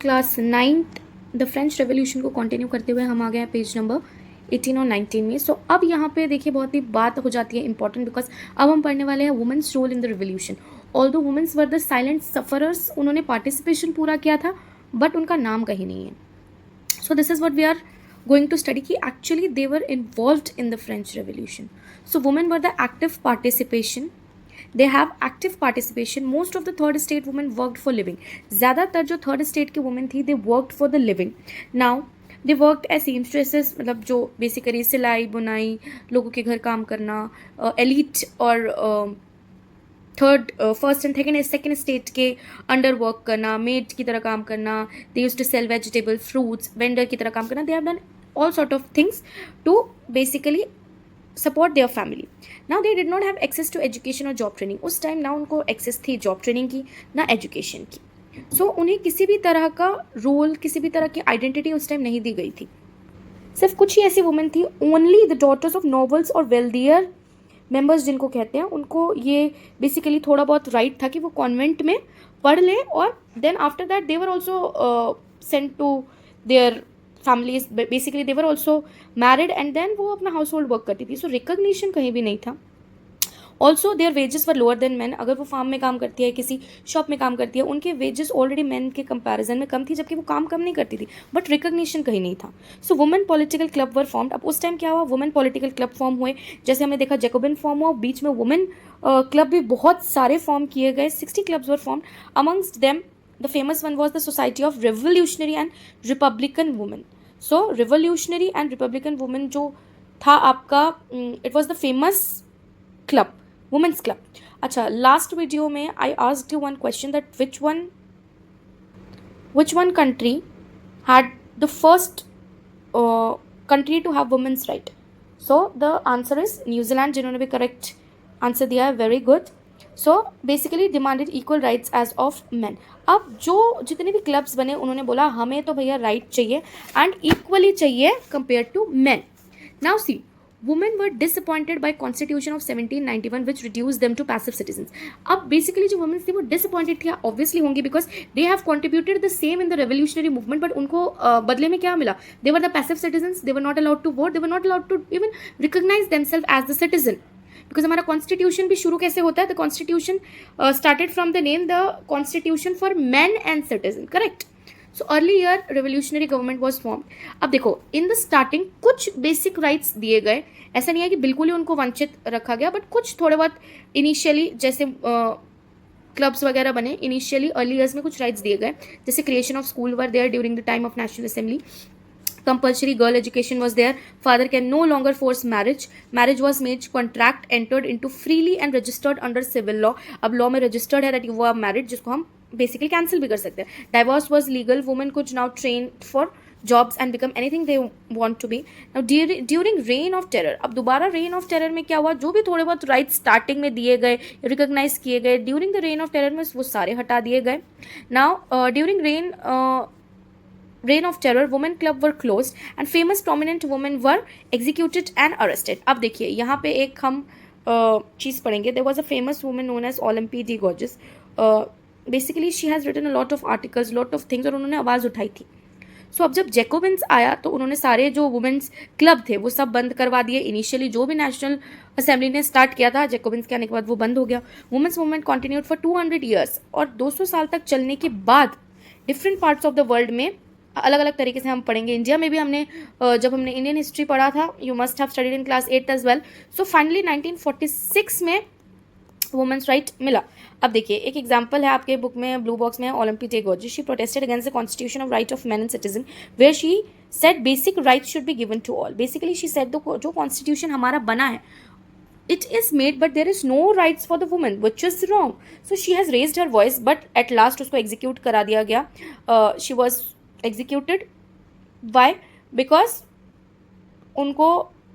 Class ninth the French revolution को continue करते हुए हम आ गए हैं पेज नंबर 18 और 19 में। सो अब यहाँ पे देखिए बहुत ही बात हो जाती है इंपॉर्टेंट, बिकॉज अब हम पढ़ने वाले हैं women's role in the revolution. Although women's were the silent sufferers, उन्होंने पार्टिसिपेशन पूरा किया था बट उनका नाम कहीं नहीं है। So this is what we are going to study कि actually they were involved in the French Revolution. So women were the active participation. They have active participation. Most of the third state women worked for living. ज़्यादातर जो third state की women थी they worked for the living. Now they worked as seamstresses, मतलब जो basically सिलाई बुनाई, लोगों के घर काम करना, एलिट और third first and second state के अंडर वर्क करना, मेड की तरह काम करना, they use to sell vegetable fruits, vendor की तरह काम करना, they have done all sort of things to basically support their family. Now they did not have access to education और जॉब ट्रेनिंग. उस टाइम ना उनको एक्सेस थी job training की ना एजुकेशन की. सो उन्हें किसी भी तरह का रोल, किसी भी तरह की आइडेंटिटी उस टाइम नहीं दी गई थी. सिर्फ कुछ ही ऐसी वुमेन थी, only the daughters of nobles और वेल्दियर मेंबर्स जिनको कहते हैं, उनको ये बेसिकली थोड़ा बहुत राइट था कि वो कॉन्वेंट में पढ़ लें और then after that they were also sent to their families. Basically they were also married and then वो अपना हाउस होल्ड वर्क करती थी. सो रिकग्निशन कहीं भी नहीं था. Also their wages were lower than man. अगर वो फार्म में काम करती है, किसी शॉप में काम करती है, उनके वेजेस ऑलरेडी मैन के कंपैरिजन में कम थी, जबकि वो काम कम नहीं करती थी, बट रिकग्निशन कहीं नहीं था. सो women political club were formed. अब उस टाइम क्या हुआ, वुमेन पॉलिटिकल क्लब फॉर्म हुए. जैसे हमने देखा जैकोबिन फॉर्म हुआ, बीच में वुमेन क्लब भी बहुत सारे फॉर्म किए गए. 60 clubs were formed. Amongst them the famous one was the society of revolutionary and republican women. So revolutionary and republican women जो था आपका, it was the famous club, women's club. अच्छा, last video में I asked you one question that which one country had the first country to have women's right. So the answer is New Zealand, जिन्होंने भी correct answer दिया है. Very good. So basically demanded equal rights as of man. अब जो जितने भी clubs बने उन्होंने बोला हमें तो भैया राइट चाहिए एंड इक्वली चाहिए compare to man. Now see, women were disappointed by constitution of 1791 which reduced them to passive citizens. अब basically जो women थी वो disappointed थी, obviously होंगी, because they have contributed the same in the revolutionary movement, but उनको बदले में क्या मिला? They were the passive citizens, they were not allowed to vote, they were not allowed to even recognize themselves as the citizen. Because हमारा constitution भी शुरू कैसे होता है? The constitution started from the name the constitution for man and citizen, correct. So early year revolutionary government was form. अब देखो, in the starting कुछ basic rights दिए गए. ऐसा नहीं है कि बिल्कुल ही उनको वंचित रखा गया, बट कुछ थोड़े बहुत इनिशियली जैसे क्लब्स वगैरह बने, इनिशियली अर्ली ईयर्स में कुछ राइट्स दिए गए. जैसे creation of school were there during the time of national assembly. Compulsory girl education was there. Father can no longer force marriage. Marriage was made contract entered into freely and registered under civil law. अब law में registered है that you are married, जिसको हम basically cancel भी कर सकते हैं. Divorce was legal. Women could now train for jobs and become anything they want to be. Now during reign of terror, अब दोबारा reign of terror में क्या हुआ? जो भी थोड़े बहुत rights starting में दिए गए, recognize किए गए, during the reign of terror में वो सारे हटा दिए गए. Now during reign of terror, women club were closed and famous prominent women were executed and arrested. अब देखिए यहाँ पे एक हम चीज़ पढ़ेंगे. There was a famous woman known as Olympe de Gouges. Basically she has written a lot of articles, lot of things, और उन्होंने आवाज़ उठाई थी. सो अब जब जैकोबिन्स आया तो उन्होंने सारे जो वुमेन्स क्लब थे वो सब बंद करवा दिए. इनिशियली जो भी नेशनल असेंबली ने स्टार्ट किया था, जैकोबिन्स के आने के बाद वो बंद हो गया. Women's movement continued for 200 years, और 200 साल तक चलने के बाद different parts of the world में अलग अलग तरीके से हम पढ़ेंगे. इंडिया में भी हमने जब हमने इंडियन हिस्ट्री पढ़ा था, you must have studied in class 8 as well. So finally 1946 में वुमेन्स राइट मिला. अब देखिए एक एग्जांपल है आपके बुक में, ब्लू बॉक्स में, Olympe de Gouges. She protested against the constitution of right of man and citizen where she said basic rights should be given to all. Basically she said जो constitution हमारा बना है, it is made but there is no rights for the woman, which is wrong. So she has raised her voice but at last उसको execute करा दिया गया. She was executed. Why? Because उनको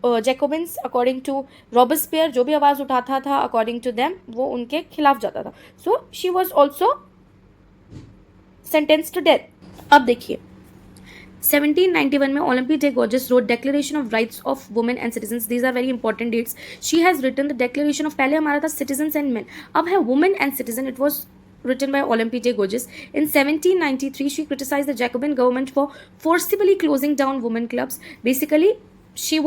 Jacobins according to Robespierre जो भी आवाज़ उठाता था अकॉर्डिंग टू देम वो उनके खिलाफ जाता था. So she was also sentence to death. अब देखिए 1791 में Olympe de Gouges wrote declaration of rights of women and citizens. These are very important dates. She has written the declaration of, पहले हमारा था सिटीजन्स एंड मेन, अब है women and citizen. It was written by Olympe de Gouges. In 1793, she criticized the Jacobin government for forcibly closing down women clubs. Basically, she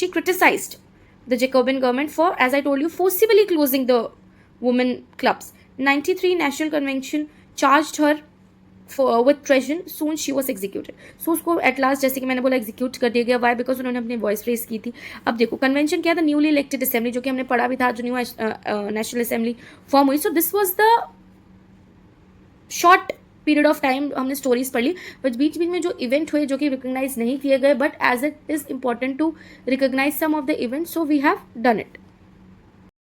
criticized the Jacobin government for, as I told you, forcibly closing the women clubs. 93 National Convention charged her with treason. Soon she was executed. So उसको at last, जैसे कि मैंने बोला, execute कर दिया गया. Why? Because उन्होंने अपनी voice raise की थी. अब देखो convention क्या था, newly elected assembly, जो कि हमने पढ़ा भी था, जो new national assembly form हुई. So this was the short period of time हमने स्टोरीज पढ़ ली, बट बीच बीच में जो इवेंट हुए जो कि रिकॉग्नाइज नहीं किए गए, but as it is important to recognise some of the event, so we have done it.